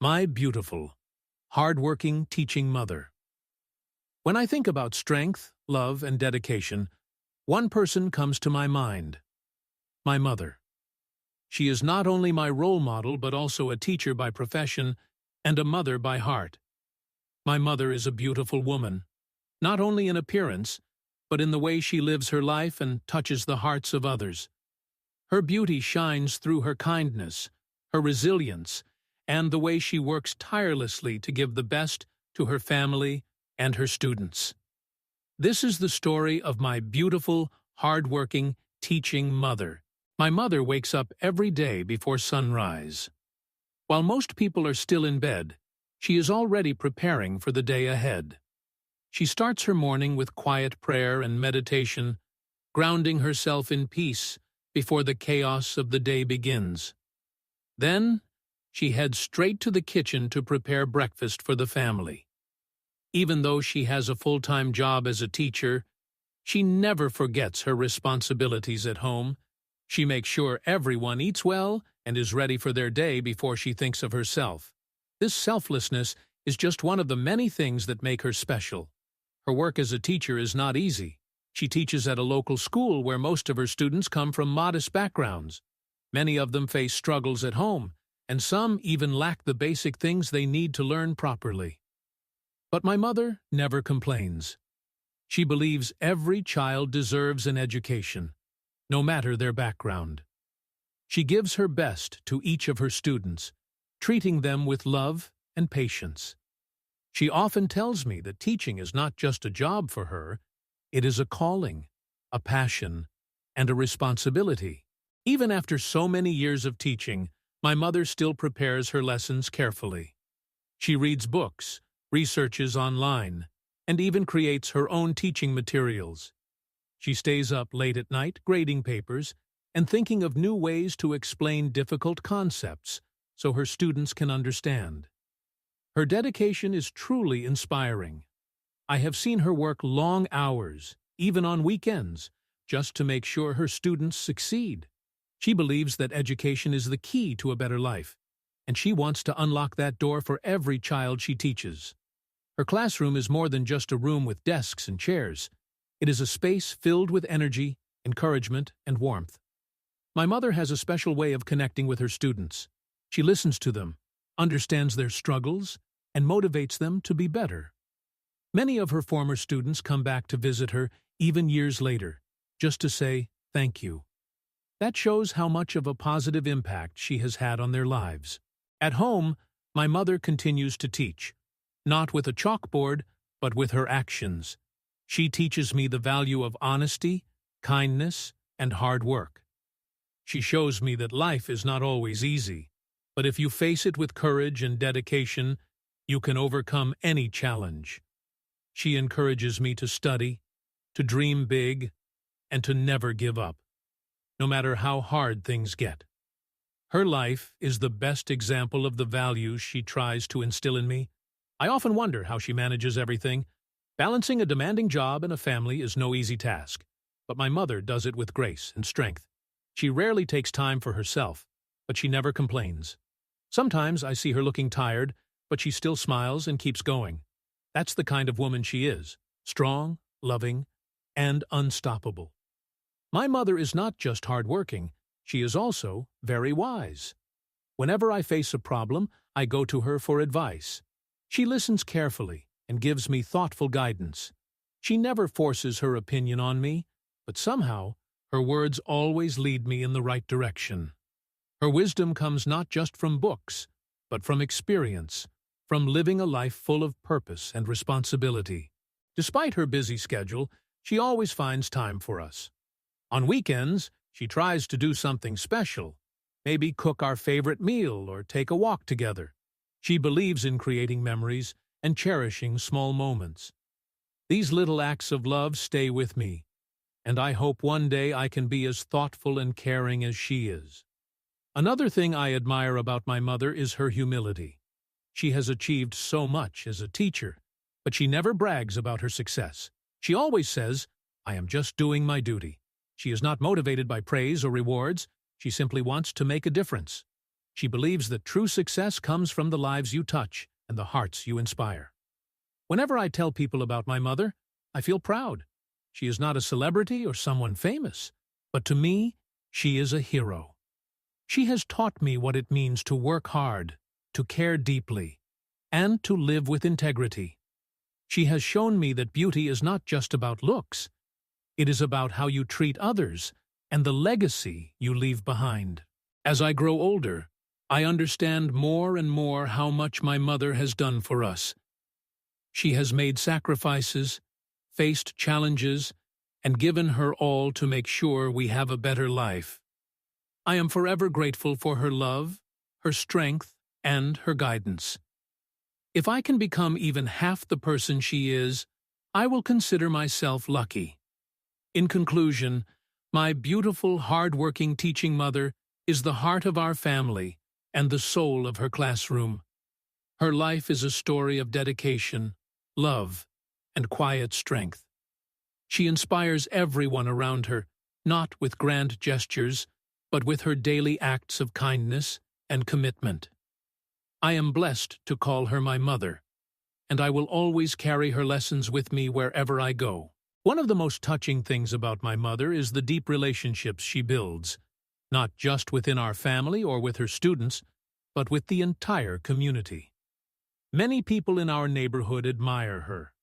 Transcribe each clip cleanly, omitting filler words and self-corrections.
My beautiful, hardworking teaching mother. When I think about strength, love, and dedication, one person comes to my mind: my mother. She is not only my role model but also a teacher by profession and a mother by heart. My mother is a beautiful woman, not only in appearance, but in the way she lives her life and touches the hearts of others. Her beauty shines through her kindness, her resilience, and the way she works tirelessly to give the best to her family and her students. This is the story of my beautiful, hardworking, teaching mother. My mother wakes up every day before sunrise. While most people are still in bed, she is already preparing for the day ahead. She starts her morning with quiet prayer and meditation, grounding herself in peace before the chaos of the day begins. Then, she heads straight to the kitchen to prepare breakfast for the family. Even though she has a full-time job as a teacher, she never forgets her responsibilities at home. She makes sure everyone eats well and is ready for their day before she thinks of herself. This selflessness is just one of the many things that make her special. Her work as a teacher is not easy. She teaches at a local school where most of her students come from modest backgrounds. Many of them face struggles at home, and some even lack the basic things they need to learn properly. But my mother never complains. She believes every child deserves an education, no matter their background. She gives her best to each of her students, treating them with love and patience. She often tells me that teaching is not just a job for her, it is a calling, a passion, and a responsibility. Even after so many years of teaching, my mother still prepares her lessons carefully. She reads books, researches online, and even creates her own teaching materials. She stays up late at night grading papers and thinking of new ways to explain difficult concepts so her students can understand. Her dedication is truly inspiring. I have seen her work long hours, even on weekends, just to make sure her students succeed. She believes that education is the key to a better life, and she wants to unlock that door for every child she teaches. Her classroom is more than just a room with desks and chairs. It is a space filled with energy, encouragement, and warmth. My mother has a special way of connecting with her students. She listens to them, understands their struggles, and motivates them to be better. Many of her former students come back to visit her even years later, just to say thank you. That shows how much of a positive impact she has had on their lives. At home, my mother continues to teach, not with a chalkboard, but with her actions. She teaches me the value of honesty, kindness, and hard work. She shows me that life is not always easy, but if you face it with courage and dedication, you can overcome any challenge. She encourages me to study, to dream big, and to never give up, no matter how hard things get. Her life is the best example of the values she tries to instill in me. I often wonder how she manages everything. Balancing a demanding job and a family is no easy task, but my mother does it with grace and strength. She rarely takes time for herself, but she never complains. Sometimes I see her looking tired, but she still smiles and keeps going. That's the kind of woman she is: strong, loving, and unstoppable. My mother is not just hardworking, she is also very wise. Whenever I face a problem, I go to her for advice. She listens carefully and gives me thoughtful guidance. She never forces her opinion on me, but somehow her words always lead me in the right direction. Her wisdom comes not just from books, but from experience, from living a life full of purpose and responsibility. Despite her busy schedule, she always finds time for us. On weekends, she tries to do something special, maybe cook our favorite meal or take a walk together. She believes in creating memories and cherishing small moments. These little acts of love stay with me, and I hope one day I can be as thoughtful and caring as she is. Another thing I admire about my mother is her humility. She has achieved so much as a teacher, but she never brags about her success. She always says, "I am just doing my duty." She is not motivated by praise or rewards. She simply wants to make a difference. She believes that true success comes from the lives you touch and the hearts you inspire. Whenever I tell people about my mother, I feel proud. She is not a celebrity or someone famous, but to me, she is a hero. She has taught me what it means to work hard, to care deeply, and to live with integrity. She has shown me that beauty is not just about looks. It is about how you treat others and the legacy you leave behind. As I grow older, I understand more and more how much my mother has done for us. She has made sacrifices, faced challenges, and given her all to make sure we have a better life. I am forever grateful for her love, her strength, and her guidance. If I can become even half the person she is, I will consider myself lucky. In conclusion, my beautiful, hard-working teaching mother is the heart of our family and the soul of her classroom. Her life is a story of dedication, love, and quiet strength. She inspires everyone around her, not with grand gestures, but with her daily acts of kindness and commitment. I am blessed to call her my mother, and I will always carry her lessons with me wherever I go. One of the most touching things about my mother is the deep relationships she builds, not just within our family or with her students, but with the entire community. Many people in our neighborhood admire her.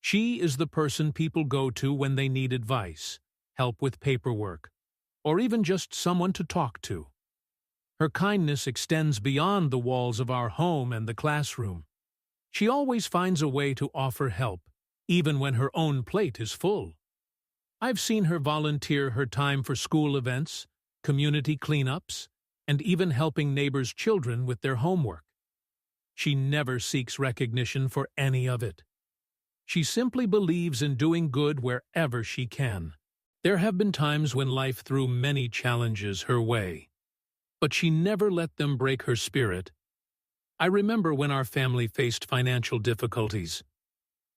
She is the person people go to when they need advice, help with paperwork, or even just someone to talk to. Her kindness extends beyond the walls of our home and the classroom. She always finds a way to offer help, even when her own plate is full. I've seen her volunteer her time for school events, community cleanups, and even helping neighbors' children with their homework. She never seeks recognition for any of it. She simply believes in doing good wherever she can. There have been times when life threw many challenges her way, but she never let them break her spirit. I remember when our family faced financial difficulties.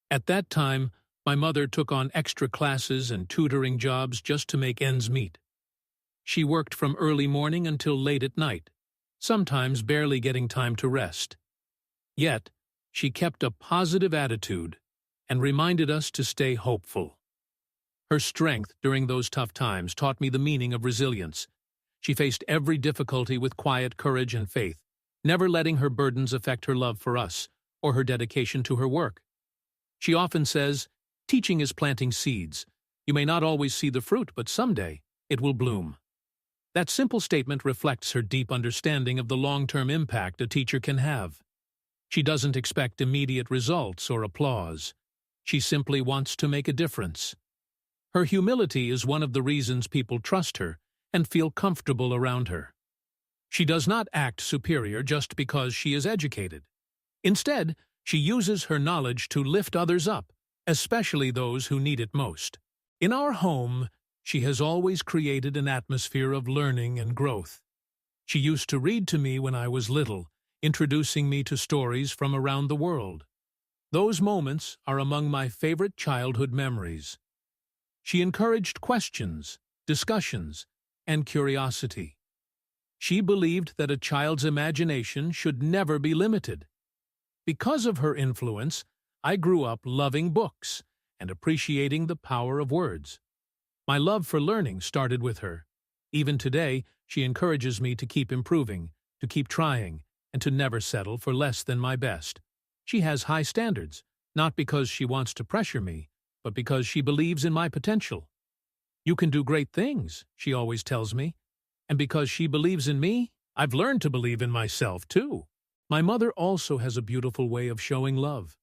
At that time, my mother took on extra classes and tutoring jobs just to make ends meet. She worked from early morning until late at night, sometimes barely getting time to rest. Yet, she kept a positive attitude and reminded us to stay hopeful. Her strength during those tough times taught me the meaning of resilience. She faced every difficulty with quiet courage and faith, never letting her burdens affect her love for us or her dedication to her work. She often says, "Teaching is planting seeds. You may not always see the fruit, but someday it will bloom." That simple statement reflects her deep understanding of the long-term impact a teacher can have. She doesn't expect immediate results or applause. She simply wants to make a difference. Her humility is one of the reasons people trust her and feel comfortable around her. She does not act superior just because she is educated. Instead, she uses her knowledge to lift others up, especially those who need it most. In our home, she has always created an atmosphere of learning and growth. She used to read to me when I was little, introducing me to stories from around the world. Those moments are among my favorite childhood memories. She encouraged questions, discussions, and curiosity. She believed that a child's imagination should never be limited. Because of her influence, I grew up loving books and appreciating the power of words. My love for learning started with her. Even today, she encourages me to keep improving, to keep trying, and to never settle for less than my best. She has high standards, not because she wants to pressure me, but because she believes in my potential. "You can do great things," she always tells me, and because she believes in me, I've learned to believe in myself too. My mother also has a beautiful way of showing love.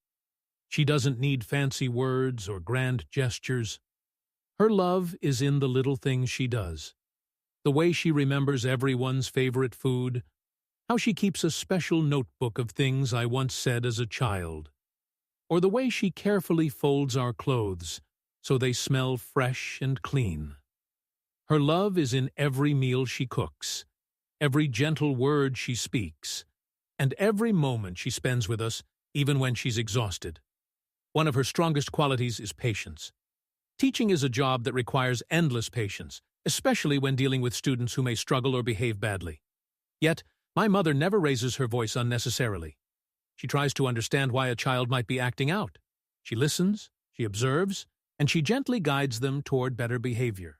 She doesn't need fancy words or grand gestures. Her love is in the little things she does. The way she remembers everyone's favorite food, how she keeps a special notebook of things I once said as a child, or the way she carefully folds our clothes so they smell fresh and clean. Her love is in every meal she cooks, every gentle word she speaks, and every moment she spends with us, even when she's exhausted. One of her strongest qualities is patience. Teaching is a job that requires endless patience, especially when dealing with students who may struggle or behave badly. Yet, My mother never raises her voice unnecessarily. She tries to understand why a child might be acting out. She listens, she observes, and she gently guides them toward better behavior.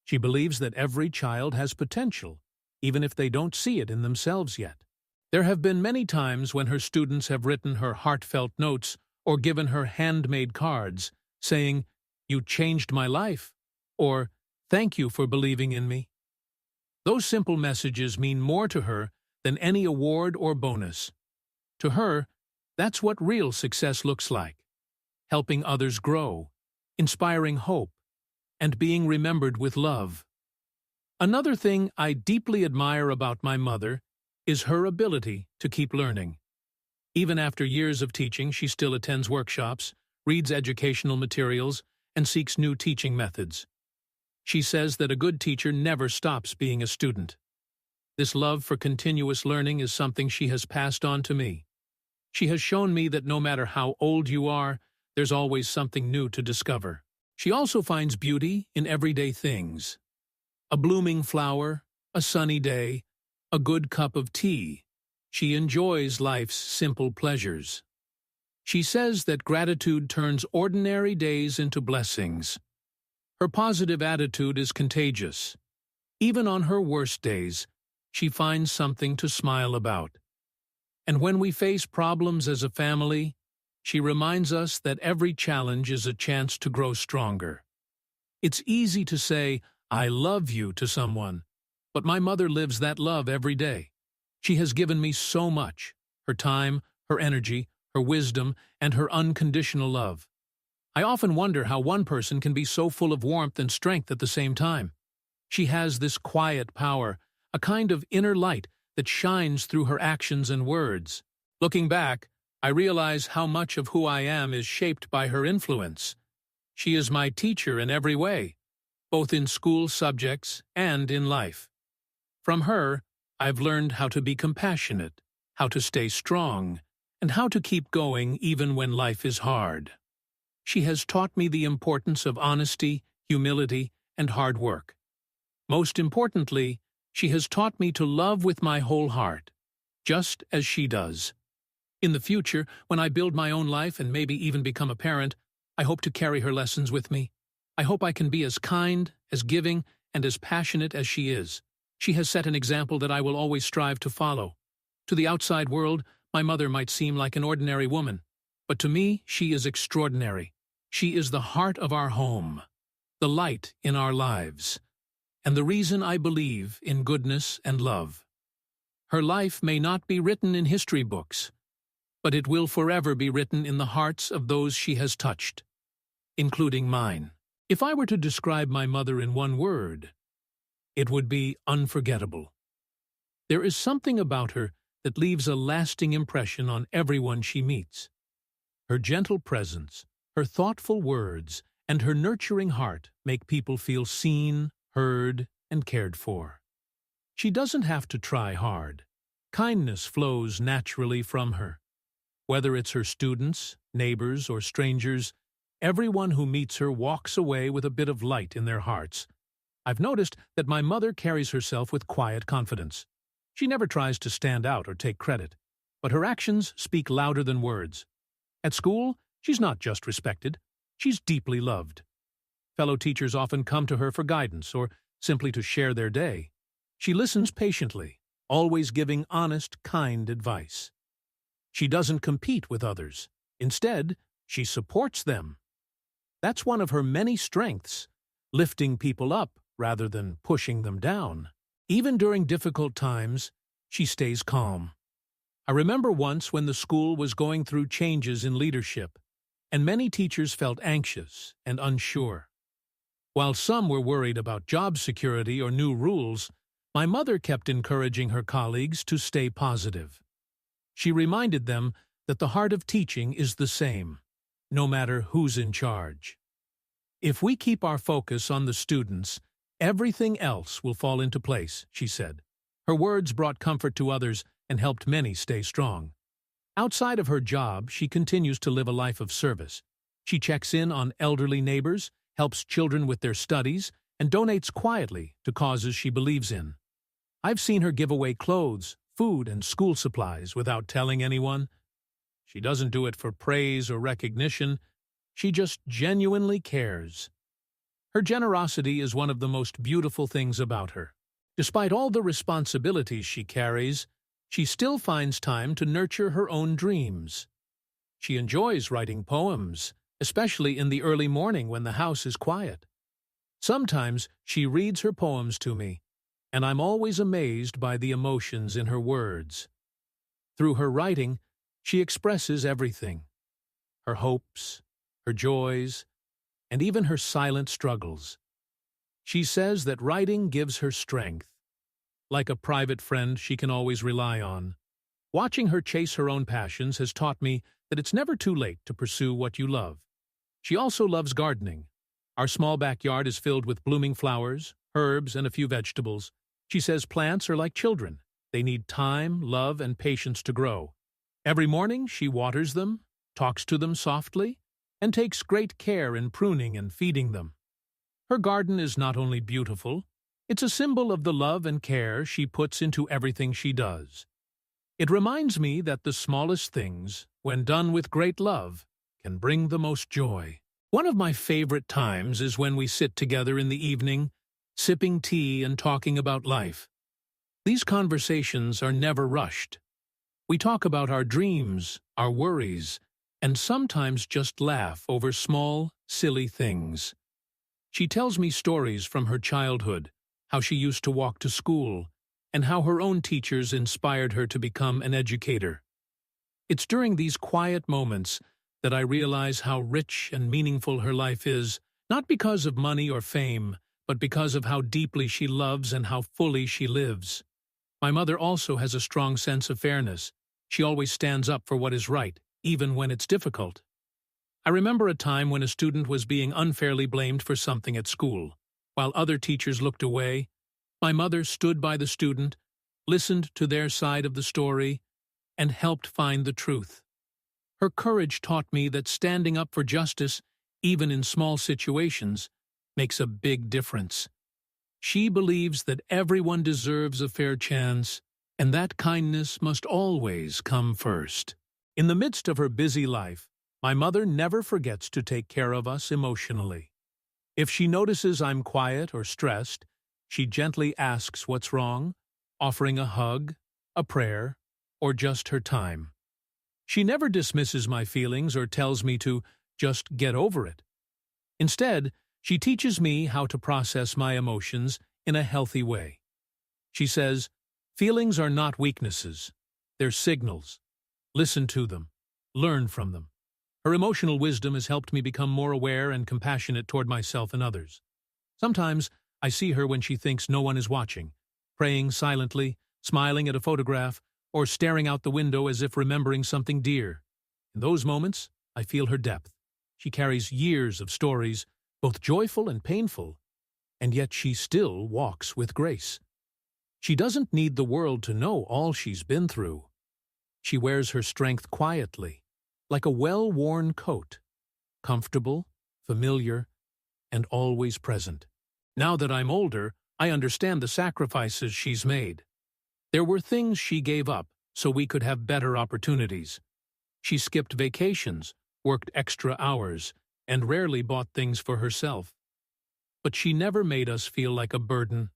She believes that every child has potential, even if they don't see it in themselves yet. There have been many times when her students have written her heartfelt notes or given her handmade cards, saying, "You changed my life," or "Thank you for believing in me." Those simple messages mean more to her than any award or bonus. To her, that's what real success looks like: helping others grow, inspiring hope, and being remembered with love. Another thing I deeply admire about my mother is her ability to keep learning. Even after years of teaching, she still attends workshops, reads educational materials, and seeks new teaching methods. She says that a good teacher never stops being a student. This love for continuous learning is something she has passed on to me. She has shown me that no matter how old you are, there's always something new to discover. She also finds beauty in everyday things. A blooming flower, a sunny day, a good cup of tea. She enjoys life's simple pleasures. She says that gratitude turns ordinary days into blessings. Her positive attitude is contagious. Even on her worst days, she finds something to smile about. And when we face problems as a family, she reminds us that every challenge is a chance to grow stronger. It's easy to say, "I love you" to someone, but my mother lives that love every day. She has given me so much: her time, her energy, her wisdom, and her unconditional love. I often wonder how one person can be so full of warmth and strength at the same time. She has this quiet power, a kind of inner light that shines through her actions and words. Looking back, I realize how much of who I am is shaped by her influence. She is my teacher in every way, both in school subjects and in life. From her, I've learned how to be compassionate, how to stay strong, and how to keep going even when life is hard. She has taught me the importance of honesty, humility, and hard work. Most importantly, she has taught me to love with my whole heart, just as she does. In the future, when I build my own life and maybe even become a parent, I hope to carry her lessons with me. I hope I can be as kind, as giving, and as passionate as she is. She has set an example that I will always strive to follow. To the outside world, my mother might seem like an ordinary woman, but to me, she is extraordinary. She is the heart of our home, the light in our lives, and the reason I believe in goodness and love. Her life may not be written in history books, but it will forever be written in the hearts of those she has touched, including mine. If I were to describe my mother in one word, it would be unforgettable. There is something about her that leaves a lasting impression on everyone she meets. Her gentle presence, her thoughtful words, and her nurturing heart make people feel seen, heard, and cared for. She doesn't have to try hard. Kindness flows naturally from her. Whether it's her students, neighbors, or strangers, everyone who meets her walks away with a bit of light in their hearts. I've noticed that my mother carries herself with quiet confidence. She never tries to stand out or take credit, but her actions speak louder than words. At school, she's not just respected, she's deeply loved. Fellow teachers often come to her for guidance or simply to share their day. She listens patiently, always giving honest, kind advice. She doesn't compete with others. Instead, she supports them. That's one of her many strengths, lifting people up rather than pushing them down. Even during difficult times, she stays calm. I remember once when the school was going through changes in leadership, and many teachers felt anxious and unsure. While some were worried about job security or new rules, my mother kept encouraging her colleagues to stay positive. She reminded them that the heart of teaching is the same, no matter who's in charge. If we keep our focus on the students, everything else will fall into place, she said. Her words brought comfort to others and helped many stay strong. Outside of her job, she continues to live a life of service. She checks in on elderly neighbors, helps children with their studies, and donates quietly to causes she believes in. I've seen her give away clothes, food and school supplies without telling anyone. She doesn't do it for praise or recognition. She just genuinely cares. Her generosity is one of the most beautiful things about her. Despite all the responsibilities she carries, she still finds time to nurture her own dreams. She enjoys writing poems, especially in the early morning when the house is quiet. Sometimes she reads her poems to me, and I'm always amazed by the emotions in her words. Through her writing, she expresses everything: her hopes, her joys, and even her silent struggles. She says that writing gives her strength, like a private friend she can always rely on. Watching her chase her own passions has taught me that it's never too late to pursue what you love. She also loves gardening. Our small backyard is filled with blooming flowers, herbs, and a few vegetables. She says plants are like children. They need time, love, and patience to grow. Every morning she waters them, talks to them softly, and takes great care in pruning and feeding them. Her garden is not only beautiful, it's a symbol of the love and care she puts into everything she does. It reminds me that the smallest things, when done with great love, can bring the most joy. One of my favorite times is when we sit together in the evening, sipping tea and talking about life. These conversations are never rushed. We talk about our dreams, our worries, and sometimes just laugh over small, silly things. She tells me stories from her childhood, how she used to walk to school, and how her own teachers inspired her to become an educator. It's during these quiet moments that I realize how rich and meaningful her life is, not because of money or fame, but because of how deeply she loves and how fully she lives. My mother also has a strong sense of fairness. She always stands up for what is right, even when it's difficult. I remember a time when a student was being unfairly blamed for something at school. While other teachers looked away, my mother stood by the student, listened to their side of the story, and helped find the truth. Her courage taught me that standing up for justice, even in small situations, makes a big difference. She believes that everyone deserves a fair chance, and that kindness must always come first. In the midst of her busy life, my mother never forgets to take care of us emotionally. If she notices I'm quiet or stressed, she gently asks what's wrong, offering a hug, a prayer, or just her time. She never dismisses my feelings or tells me to just get over it. Instead, she teaches me how to process my emotions in a healthy way. She says, "Feelings are not weaknesses. They're signals. Listen to them. Learn from them." Her emotional wisdom has helped me become more aware and compassionate toward myself and others. Sometimes I see her when she thinks no one is watching, praying silently, smiling at a photograph, or staring out the window as if remembering something dear. In those moments, I feel her depth. She carries years of stories, both joyful and painful, and yet she still walks with grace. She doesn't need the world to know all she's been through. She wears her strength quietly, like a well-worn coat, comfortable, familiar, and always present. Now that I'm older, I understand the sacrifices she's made. There were things she gave up so we could have better opportunities. She skipped vacations, worked extra hours, and rarely bought things for herself. But she never made us feel like a burden.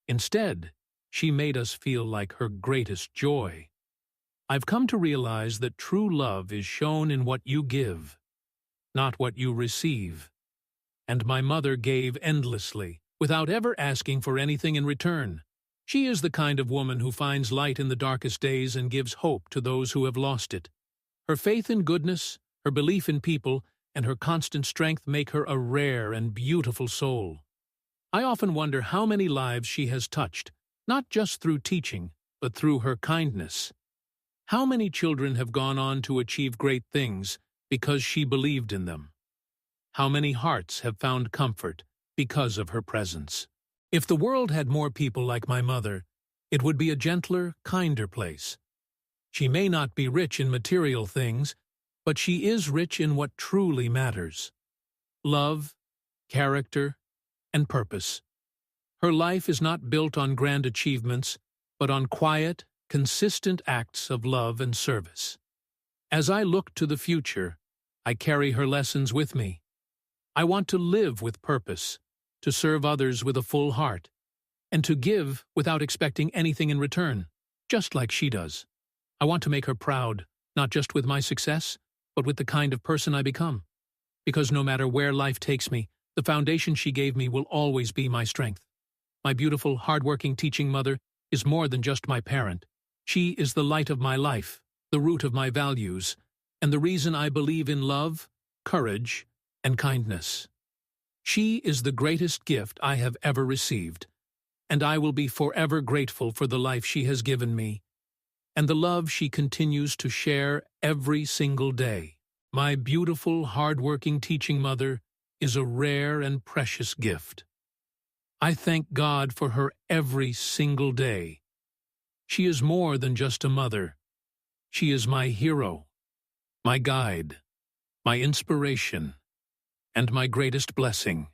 Instead, she made us feel like her greatest joy. I've come to realize that true love is shown in what you give, not what you receive. And my mother gave endlessly, without ever asking for anything in return. She is the kind of woman who finds light in the darkest days and gives hope to those who have lost it. Her faith in goodness, her belief in people, and her constant strength make her a rare and beautiful soul. I often wonder how many lives she has touched, not just through teaching, but through her kindness. How many children have gone on to achieve great things because she believed in them? How many hearts have found comfort because of her presence? If the world had more people like my mother, it would be a gentler, kinder place. She may not be rich in material things, but she is rich in what truly matters: love, character, and purpose. Her life is not built on grand achievements, but on quiet, consistent acts of love and service. As I look to the future, I carry her lessons with me. I want to live with purpose, to serve others with a full heart, and to give without expecting anything in return, just like she does. I want to make her proud, not just with my success, but with the kind of person I become. Because no matter where life takes me, the foundation she gave me will always be my strength. My beautiful, hardworking teaching mother is more than just my parent. She is the light of my life, the root of my values, and the reason I believe in love, courage, and kindness. She is the greatest gift I have ever received, and I will be forever grateful for the life she has given me, and the love she continues to share every single day. My beautiful, hardworking teaching mother is a rare and precious gift. I thank God for her every single day. She is more than just a mother. She is my hero, my guide, my inspiration, and my greatest blessing.